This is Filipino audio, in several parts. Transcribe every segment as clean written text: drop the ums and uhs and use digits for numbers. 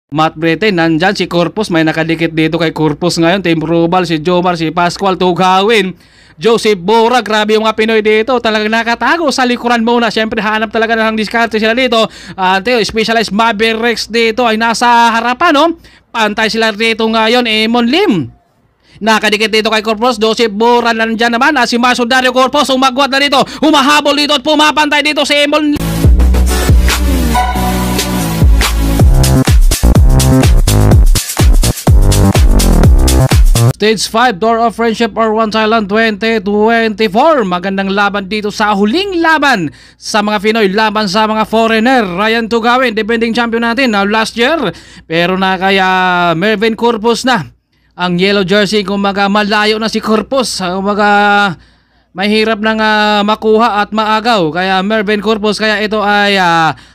Matt Breton, nandyan si Corpus, may nakadikit dito kay Corpus ngayon. Team Rubal, si Jomar, si Pascual, Tugawin, Joseph Bora, grabe yung mga Pinoy dito. Talagang nakatago sa likuran muna. Siyempre hanap talaga ng diskarte sila dito. Specialized Mavericks dito ay nasa harapan, no? Pantay sila dito ngayon, Emon Lim. Nakadikit dito kay Corpus, Joseph Bora, nandyan naman. Si Maso Dario Corpus, umagwat na dito. Humahabol dito at pumapantay dito si Emon Lim. Stage 5, Door of Friendship R1 Thailand 2024. Magandang laban dito sa huling laban sa mga Pinoy, laban sa mga foreigner. Ryan Tugawin, defending champion natin last year. Pero na kaya Mervin Corpus na ang yellow jersey. Kumaga malayo na si Corpus. Kumaga mahirap nang makuha at maagaw. Kaya Mervin Corpus, kaya ito ay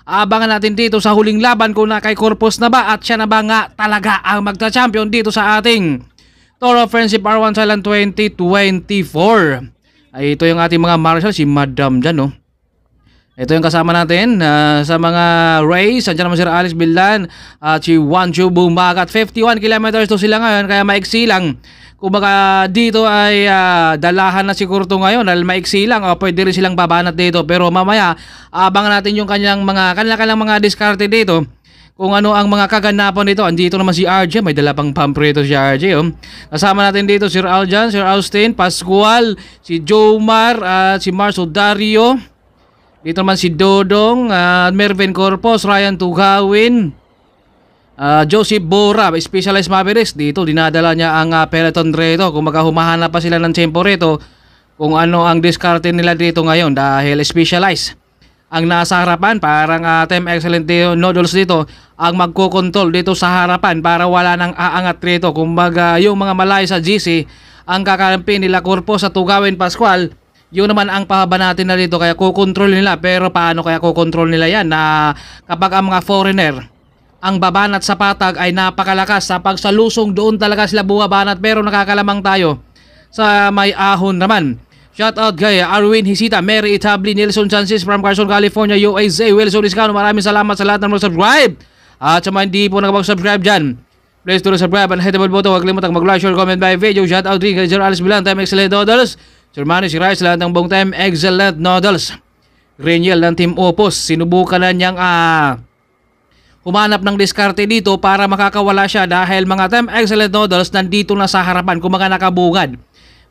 abangan natin dito sa huling laban kung na kay Corpus na ba at siya na ba nga talaga ang magta-champion dito sa ating Tour of Friendship R1 Thailand 2024. Ay, ito yung ating mga marshal, si Madam dyan, no? Ito yung kasama natin sa mga race. Andiyan naman si Alice Billan at si Wanchu Bumagat. 51 kilometers to sila ngayon, kaya maiksi lang. Kumbaga dito ay dalahan na siguro to ngayon dahil maiksi lang. Pwede rin silang babanat dito. Pero mamaya, abangan natin yung kanilang mga diskarte dito. Kung ano ang mga kaganapan dito. Andito naman si RJ, may dala pang pump rito si RJ. Kasama natin dito Sir Aljan, Sir Austin, Pascual, si Jomar, si Marso Dario. Dito naman si Dodong, Mervin Corpus, Ryan Tugawin, Joseph Bora, Specialized Mavericks. Dito dinadala niya ang peloton rito. Kung humahanap pa sila ng tempo rito kung ano ang diskarte nila dito ngayon dahil specialized ang nasa harapan. Parang Team Excellent Noodles dito ang magkokontrol dito sa harapan para wala nang aangat rito. Kumbaga yung mga malay sa GC ang kakampi nila Corpus sa Tugawin, Pascual. Yun naman ang pahaba natin na dito, kaya kukontrol nila. Pero paano kaya kukontrol nila yan na kapag ang mga foreigner ang babanat sa patag ay napakalakas, sa pagsalusong doon talaga sila buwabanat. Pero nakakalamang tayo sa may ahon naman. Shout out kay Arwin Hisita, Mary Itabli, Nelson Chances from Carson, California, USA, Wilson Iscano. Maraming salamat sa lahat ng mag-subscribe. At sa mga hindi po nakapag-subscribe dyan, please do subscribe and hit the bell button. Huwag limutan mag-like, share, comment by video. Shout out din kay Sir Alice Bilan, Team Excellent Noodles, Sir Manny, si Rice, lahat ng buong Team Excellent Noodles. Greniel ng Team Opus, sinubukan na niyang humanap ng diskarte dito para makakawala siya dahil mga Team Excellent Noodles nandito na sa harapan, kumaga nakabungad.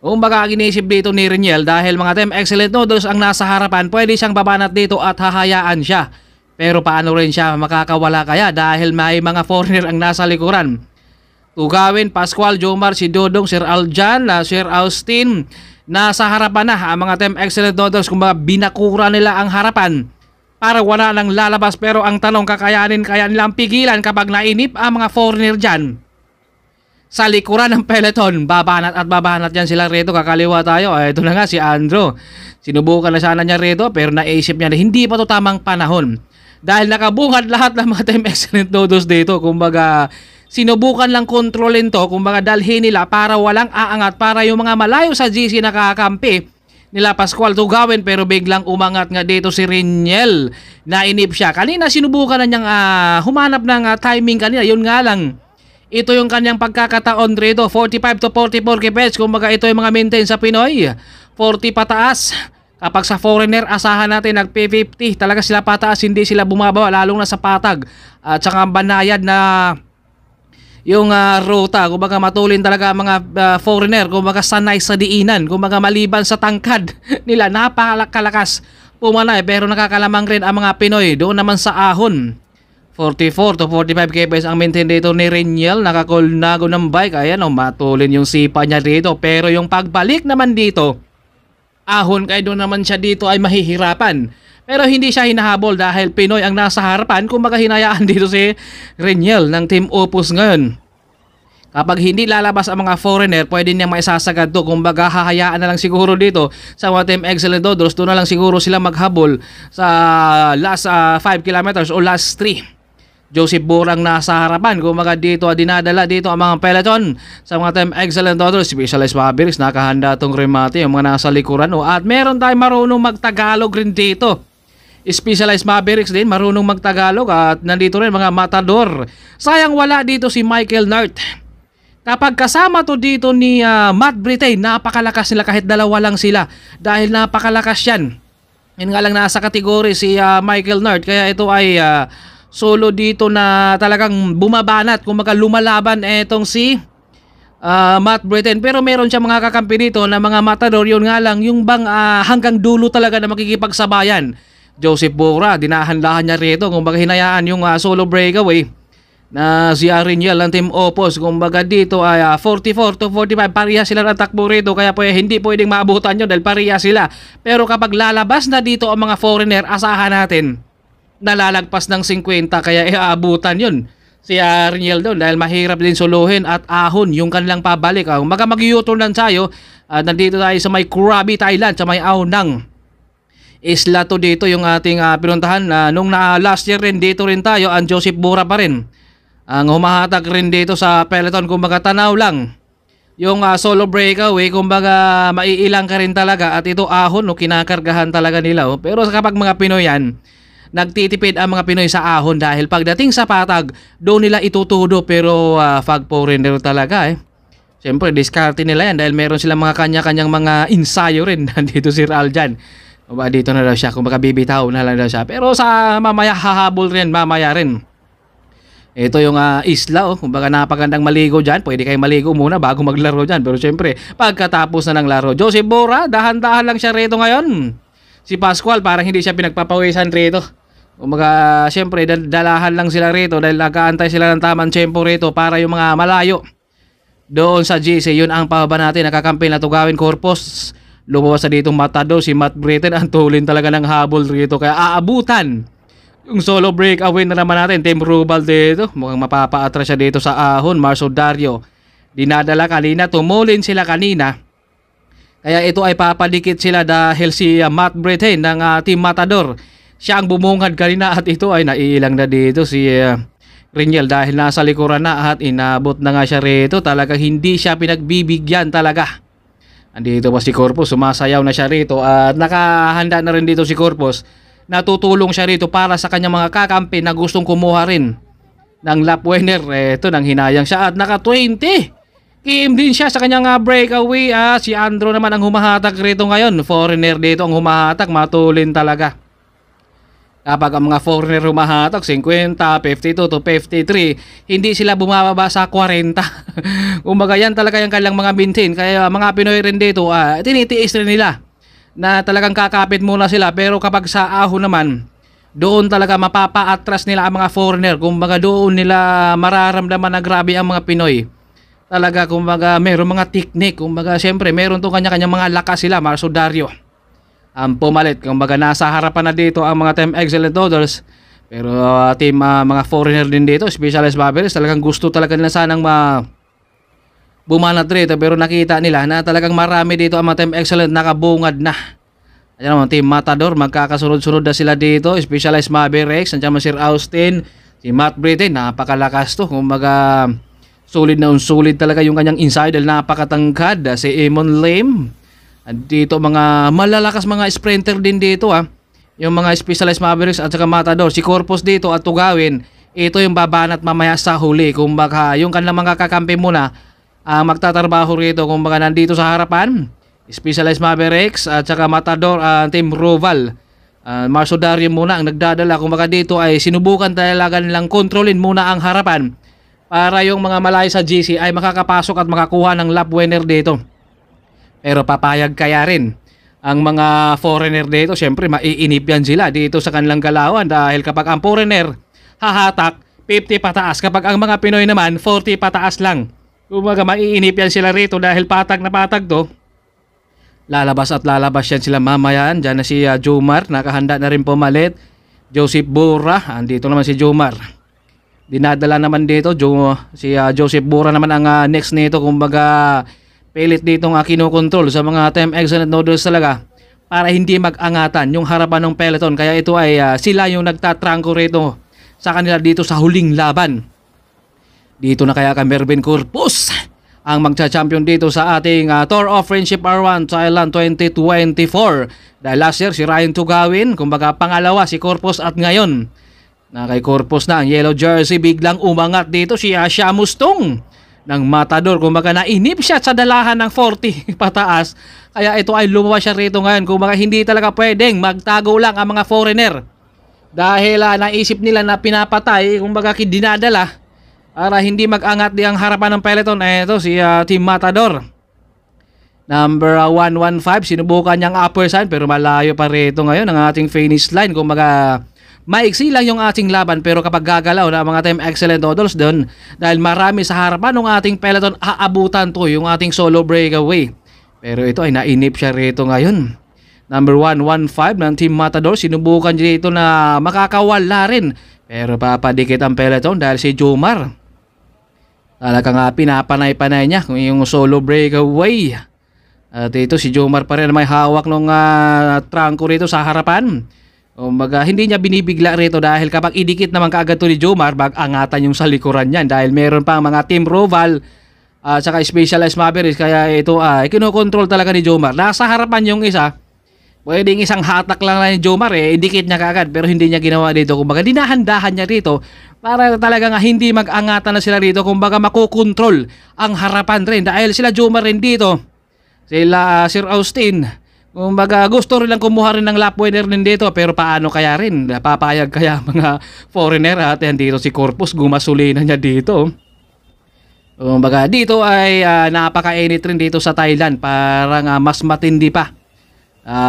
Kung baka inisip dito ni Reniel dahil mga Team Excellent Noodles ang nasa harapan, pwede siyang babanat dito at hahayaan siya. Pero paano rin siya makakawala kaya dahil may mga foreigner ang nasa likuran. Tugawin, Pascual, Jomar, si Dodong, Sir Aljan, Sir Austin, nasa harapan na ang mga Team Excellent Noodles. Kung baka binakura nila ang harapan para wala nang lalabas. Pero ang tanong, kaya nilang pigilan kapag nainip ang mga foreigner dyan sa likuran ng peloton? Babanat at babanat yan sila rito. Kakaliwa tayo. Ito na nga si Andrew. Sinubukan na sana niya rito pero naisip niya na hindi pa to tamang panahon. Dahil nakabungad lahat ng mga Team Excellent Noodles dito. Kumbaga sinubukan lang kontrolin to. Kumbaga dalhin nila para walang aangat. Para yung mga malayo sa GC nakakampi nila Pascual, Tugawin. Pero biglang umangat nga dito si Reniel. Nainip siya. Kanina sinubukan na niyang humanap ng timing kanina. Yun nga lang, ito yung kanyang pagkakataon rito. 45 to 44 kph. Kumbaga ito yung mga maintain sa Pinoy. 40 pataas. Kapag sa foreigner, asahan natin nag-P50. Talaga sila pataas, hindi sila bumababa. Lalong na sa patag. At saka banayad na yung ruta. Kumbaga matulin talaga ang mga foreigner. Kumbaga sanay sa diinan. Kumbaga maliban sa tangkad nila, napakalakas pumanay. Pero nakakalamang rin ang mga Pinoy. Doon naman sa ahon, 44 to 45 kph ang maintain dito ni Reniel. Nakakulnago ng bike. Ayan, matulin yung sipa niya dito. Pero yung pagbalik naman dito, ahon kayo doon naman siya dito ay mahihirapan. Pero hindi siya hinahabol dahil Pinoy ang nasa harapan. Kung hinayaan dito si Reniel ng Team Opus ngayon. Kapag hindi lalabas ang mga foreigner, pwede niyang maisasagad to. Kung hahayaan na lang siguro dito sa mga Team Excellent Noodles, doon na lang siguro sila maghabol sa last 5 kilometers o last 3. Joseph Borang nasa harapan. Kung dito dinadala dito ang mga peloton sa mga Team Excellent Noodles. Specialized Mavericks, nakahanda tong remate yung mga nasa likuran. At meron tayong marunong magtagalog rin dito. Specialized Mavericks din, marunong magtagalog at nandito rin mga matador. Sayang wala dito si Michael Nart. Kapag kasama to dito ni Matt Britain, napakalakas nila kahit dalawa lang sila dahil napakalakas yan. Yun nga lang nasa kategory si Michael Nart kaya ito ay solo dito na talagang bumabanat kung lumalaban etong si Matt Britain. Pero meron siya mga kakampi dito na mga matador, yun nga lang yung bang hanggang dulo talaga na makikipagsabayan. Joseph Bora, dinahandahan niya rito kung baga hinayaan yung solo breakaway na si Ariniel ng Team Opos. Kung baga dito ay 44 to 45 pareha sila ng takbo rito kaya hindi pwedeng maabutan yun dahil pareha sila. Pero kapag lalabas na dito ang mga foreigner, asahan natin nalalagpas ng 50 kaya aabutan yun si Ariniel doon dahil mahirap din suluhin at ahon yung kanilang pabalik. Mag-u-turn lang tayo, nandito tayo sa may Krabi, Thailand, sa may Aonang isla to dito yung ating pinuntahan. Nung last year rin dito rin tayo, ang Joseph Bora pa rin ang humahatag rin dito sa peloton. Kumbaga tanaw lang yung solo breakaway, kumbaga maiilang ka rin talaga at ito ahon kinakargahan talaga nila. Pero kapag mga Pinoy yan, nagtitipid ang mga Pinoy sa ahon dahil pagdating sa patag doon nila itutudo. Pero fag foreigner talaga siyempre diskarte nila yan dahil meron silang mga kanya-kanyang mga ensayo rin. Nandito si Ral dyan, dito na daw siya, kung bibitaw na lang daw siya. Pero sa mamaya hahabol rin, mamaya rin. Ito yung isla, kung napagandang maligo dyan. Pwede kayo maligo muna bago maglaro dyan. Pero syempre, pagkatapos na ng laro, Joseph Bora, dahan-dahan lang siya rito ngayon. Si Pascual, parang hindi siya pinagpapawisan rito. Kumbaga, syempre, dalahan lang sila rito dahil nag-aantay sila ng tamang tempo rito para yung mga malayo doon sa GC. Yun ang pababa natin, nakakampi na Tugawin Corpus. Lumabas na dito matador si Matt Britain. Ang tulin talaga ng habol rito kaya aabutan yung solo breakaway na naman natin. Team Rubal dito, mukhang mapapaatras siya dito sa ahon. Marso Dario dinadala kanina, tumulin sila kanina kaya ito ay papadikit sila dahil si Matt Britain ng Team Matador siya ang bumungad kanina at ito ay naiilang na dito si Riniel dahil nasa likuran na at inabot na nga siya rito. Talagang hindi siya pinagbibigyan talaga. Andito pa si Corpus, sumasayaw na siya rito at nakahanda na rin dito si Corpus. Natutulong siya rito para sa kanyang mga kakampi na gustong kumuha rin ng lap winner. Ito nang hinayang siya at naka 20. Kim din siya sa kanyang breakaway. Si Andrew naman ang humahatag rito ngayon. Foreigner dito ang humahatag, matulin talaga. Kapag ang mga foreigner humahatak 50, 52 to 53, hindi sila bumababa sa 40. Kumbaga yan talaga yung kailang mga maintain. Kaya mga Pinoy rin dito, tinitiis rin nila na talagang kakapit muna sila. Pero kapag sa ahon naman, doon talaga mapapaatras nila ang mga foreigner. Kumbaga doon nila mararamdaman na grabe ang mga Pinoy. Talaga kumbaga meron mga technique. Kumbaga siyempre meron itong kanya-kanya mga lakas sila. Marso Dario ang pumalit, kumbaga nasa harapan na dito ang mga Team Excellent Doodles. Pero team mga foreigner din dito, Specialized Mavericks, talagang gusto talaga nila sanang bumanat rito. Pero nakita nila na talagang marami dito ang mga Team Excellent nakabungad na. Ayan naman, Team Matador, magkakasunod-sunod na sila dito. Specialized Mavericks, nandiyan Sir Austin, si Matt Britain, napakalakas to. Kumbaga sulit na unsulit talaga yung kanyang inside dahil napakatangkad. Si Emon Lim, dito mga malalakas mga sprinter din dito yung mga Specialized Mavericks at saka Matador. Si Corpus dito at Tugawin, ito yung babanat mamaya sa huli. Kumbaga yung kanilang mga kakampi muna magtatrabaho rito. Kumbaga nandito sa harapan Specialized Mavericks at saka Matador, Team Roval, Marso Dario muna ang nagdadala. Kumbaga dito ay sinubukan talaga nilang kontrolin muna ang harapan para yung mga malayo sa GC ay makakapasok at makakuha ng lap winner dito. Pero papayag kaya rin ang mga foreigner dito? Siyempre maiinip yan sila dito sa kanilang galawan dahil kapag ang foreigner hahatak 50 pataas, kapag ang mga Pinoy naman 40 pataas lang. Kumbaga maiinip yan sila rito dahil patag na patag to. Lalabas at lalabas yan sila mamaya. Diyan na si Jomar, nakahanda na rin pumalit. Joseph Bora, andito naman si Jomar. Dinadala naman dito si Joseph Bora naman ang next nito. Kumbaga pilit ditong kinukontrol sa mga Team Excellent Noodles talaga para hindi mag-angatan yung harapan ng peloton. Kaya ito ay sila yung nagtatrangko rito sa kanila dito sa huling laban. Dito na kaya ka Mervin Corpus ang magcha-champion dito sa ating Tour of Friendship R1 Thailand 2024. Dahil last year si Ryan Tugawin, kumbaga pangalawa si Corpus, at ngayon na kay Corpus na ang yellow jersey, biglang umangat dito si Asha Mustong ng Matador. Kumbaga nainip siya sa dalahan ng 40 pataas, kaya ito ay lumabas siya rito ngayon. Kumbaga hindi talaga pwedeng magtago lang ang mga foreigner, dahil naisip nila na pinapatay, kumbaga dinadala para hindi mag-angat di ang harapan ng peloton. Ito si Team Matador number 115, sinubukan niyang upper side pero malayo pa rito ngayon ang ating finish line. Kumbaga maiksi lang yung ating laban, pero kapag gagalaw na mga Team Excellent Noodles doon, dahil marami sa harapan ng ating peloton, aabutan to yung ating solo breakaway. Pero ito ay nainip siya rito ngayon. Number 115 ng Team Matador, sinubukan dito na makakawala rin, pero papadikit ang peloton dahil si Jomar talagang pinapanay-panay niya kung yung solo breakaway. At ito si Jomar pa rin may hawak ng trangko rito sa harapan. Kumbaga hindi niya binibigla rito, dahil kapag idikit naman kaagad to ni Jomar, mag-angatan yung sa likuran niyan, dahil meron pa mga Team Roval at saka Specialized Mavericks. Kaya ito ay kinokontrol talaga ni Jomar. Nasa harapan yung isa, pwedeng isang hatak lang ni Jomar, idikit niya kaagad, pero hindi niya ginawa dito. Kumbaga dinahandahan niya rito para talaga nga hindi mag-angatan na sila rito. Kumbaga makokontrol ang harapan rin, dahil sila Jomar rin dito, sila Sir Austin, kumbaga gusto rin lang kumuha rin ng lap winner din dito. Pero paano kaya rin, papayag kaya mga foreigner? At yan dito si Corpus, gumasolina niya dito. Kumbaga dito ay napaka-init rin dito sa Thailand, parang mas matindi pa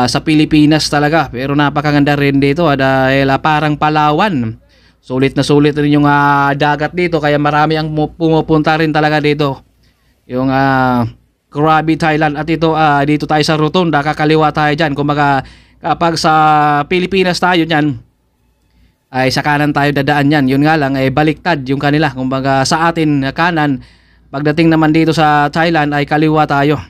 sa Pilipinas talaga. Pero napakaganda rin dito dahil parang Palawan. Sulit na sulit rin yung dagat dito, kaya marami ang pumupunta rin talaga dito. Yung Krabi Thailand. At ito dito tayo sa Rotonda, kakaliwa tayo dyan. Kumbaga kapag sa Pilipinas tayo dyan ay sa kanan tayo dadaan yan. Yun nga lang baliktad yung kanila. Kumbaga sa atin kanan, pagdating naman dito sa Thailand ay kaliwa tayo.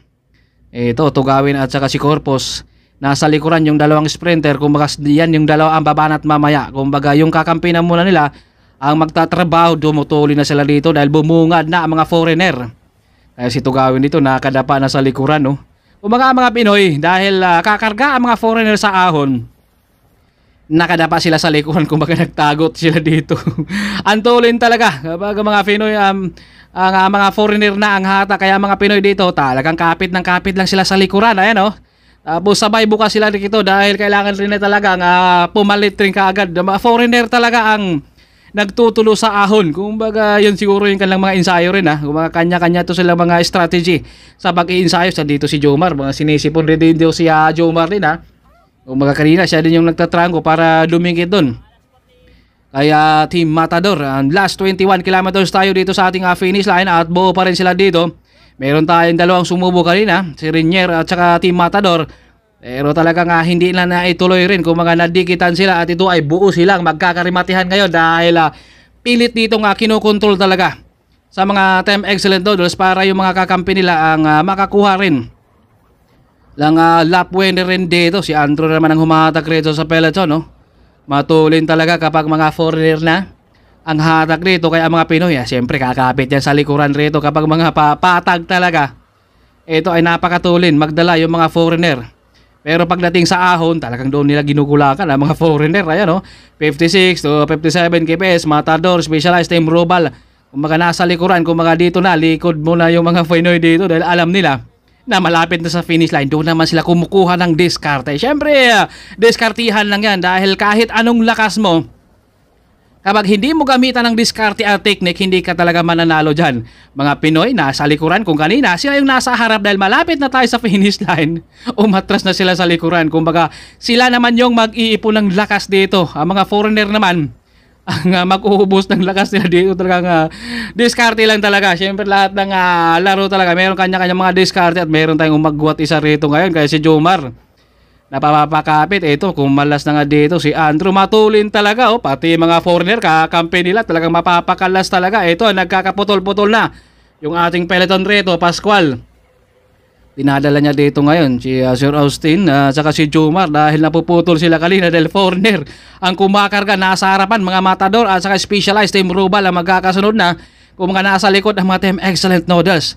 Ito Tugawin at saka si Corpus, nasa likuran yung dalawang sprinter. Kumbaga yan yung dalawa ang babanat mamaya. Kumbaga yung kakampi na muna nila ang magtatrabaho, dumutuli na sila dito dahil bumungad na ang mga foreigner. Kaya si Tugawin dito nakadapa na sa likuran, no? Kumbaga mga Pinoy, dahil kakarga ang mga foreigner sa ahon, nakadapa sila sa likuran. Kumbaga nagtagot sila dito. Antulin talaga kapag mga Pinoy ang mga foreigner na ang hata. Kaya mga Pinoy dito talagang kapit ng kapit lang sila sa likuran. Ayan, no? Tapos sabay bukas sila dito dahil kailangan rin na talaga pumalit rin kaagad. Mga foreigner talaga ang nagtutulo sa ahon. Kumbaga yun siguro yung kanilang mga ensayo rin. Kumbaga kanya-kanya to sila mga strategy sa pag-i-ensayo. Sa dito si Jomar, mga sinisipon rin din si Jomar din. Kumbaga kanina siya din yung nagtatrango para dumingkit dun. Kaya Team Matador, last 21 kilometers tayo dito sa ating finish line at buo pa rin sila dito. Meron tayong dalawang sumubo kanina, si Renier at saka Team Matador. Pero talagang hindi na naituloy rin. Kung mga nadikitan sila at ito ay buo silang magkakarimatihan ngayon dahil pilit dito kinukontrol talaga sa mga Team Excellent Noodles para yung mga kakampi nila ang makakuha rin lang lap winner rin dito. Si Andrew naman ang humahatak rito sa peloton, no? Matulin talaga kapag mga foreigner na ang hatak rito. Kaya mga Pinoy, siyempre kakapit yan sa likuran rito kapag mga patag talaga. Ito ay napakatulin magdala yung mga foreigner. Pero pagdating sa ahon, talagang doon nila ginugulakan ang mga foreigner. Ayan, no? 56 to 57 kps, Matador, Specialized Team Robal. Kung mga nasa likuran, kung mga dito na, likod muna yung mga Pinoy dito dahil alam nila na malapit na sa finish line. Doon naman sila kumukuha ng diskarte. Siyempre, diskartihan lang yan dahil kahit anong lakas mo, kapag hindi mo gamitan ng diskarte at technique, hindi ka talaga mananalo dyan. Mga Pinoy, nasa likuran. Kung kanina, sila yung nasa harap dahil malapit na tayo sa finish line. Umatras na sila sa likuran. Kumbaga, sila naman yung mag-iipon ng lakas dito. Ang mga foreigner naman, ang mag-uubos ng lakas nila dito. Talagang diskarte lang talaga. Siyempre, lahat ng laro talaga. Meron kanya-kanya mga diskarte at meron tayong umagwat isa rito ngayon. Kaya si Jomar, napapakapit. Ito, kung malas na nga dito si Andrew, matulin talaga. Pati mga foreigner, kakampi nila, talagang mapapakalas talaga. Ito, nagkakaputol-putol na yung ating peloton rito, Pascual. Dinadala niya dito ngayon si Sir Austin saka si Jomar dahil napuputol sila kanina dahil foreigner ang kumakarga. Nasa harapan mga Matador at saka Specialized Team Robal ang magkakasunod na. Kung mga nasa likod ang mga Team Excellent Noodles.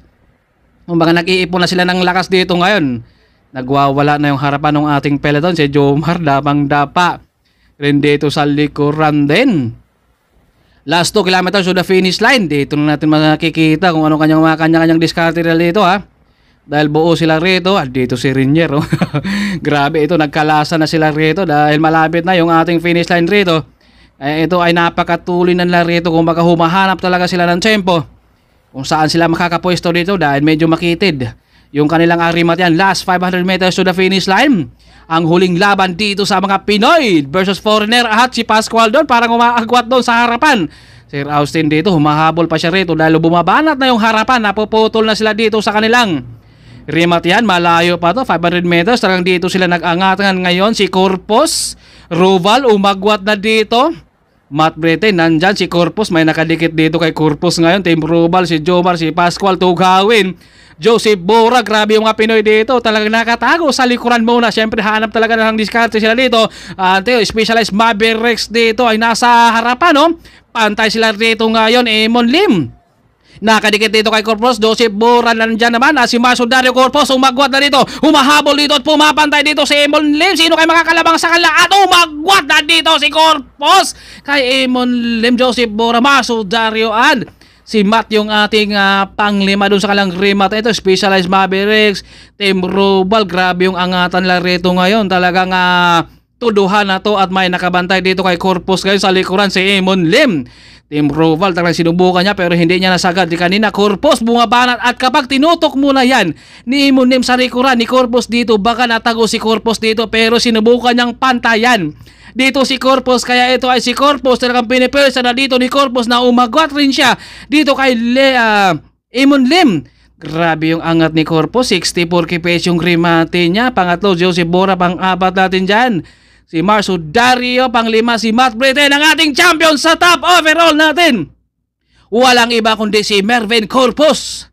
Kumbaga nag-iipon na sila ng lakas dito ngayon. Nagwawala na yung harapan ng ating peloton. Si Jomar dapang-dapa rin dito sa likuran din. Last 2 kilometers to the finish line. Dito na natin makikita kung ano kanya-kanyang diskarte dito ha. Dahil buo sila rito. Dito si Rinier. Oh. Grabe ito, nagkalasa na sila rito dahil malapit na yung ating finish line rito. Ito ay napakatuloy na rito kung baka humahanap talaga sila ng tempo. Kung saan sila makakapwesto dito dahil medyo makitid yung kanilang arimat yan. Last 500 meters to the finish line. Ang huling laban dito sa mga Pinoy versus foreigner at si Pascual doon parang umaagwat doon sa harapan. Sir Austin dito humahabol pa siya rito dahil bumabanat na yung harapan. Napuputol na sila dito sa kanilang rimat yan. Malayo pa to, 500 meters. Talagang dito sila nag-angatan ngayon. Si Corpus Roval umagwat na dito. Matt Breton, nandyan si Corpus, may nakadikit dito kay Corpus ngayon. Team Rubal, si Jomar, si Pascual, Tugawin, Joseph Bora, grabe yung mga Pinoy dito. Talagang nakatago sa likuran muna. Siyempre hanap talaga ng diskarte sila dito. Specialized Mavericks dito ay nasa harapan, no? Pantay sila dito ngayon, Emon Lim. Nakadikit dito kay Corpus, Joseph Bora nandyan naman. Si Marso Dario Corpus, umagwat na dito. Humahabol dito at pumapantay dito si Emon Lim. Sino kayo makakalabang sa kanila? At umagwat na dito si Corpus kay Emon Lim, Joseph Bora, Marso Dario and si Matt yung ating panglima dun sa kalang rimat. Ito, Specialized Mavericks, Team Rubal. Grabe yung angatan lang rito ngayon. Talagang tuduhan na to at may nakabantay dito kay Corpus ngayon sa likuran si Emon Lim. Team Roval talagang sinubukan niya pero hindi niya nasagad. Di kanina Corpus bumabanat at kapag tinutok muna yan ni Emon Lim sa likuran ni Corpus dito, baka natago si Corpus dito pero sinubukan niyang pantayan dito si Corpus. Kaya ito ay si Corpus talagang pinipelsa na dito ni Corpus na umagwat rin siya dito kay Emon Lim. Grabe yung angat ni Corpus. 64 kps yung remate niya. Pangatlo, Joseph Bora. Pang-apat natin dyan, si Marso Dario. Pang-lima, si Matt Breton, ang ating champion sa top overall natin. Walang iba kundi si Mervin Corpus.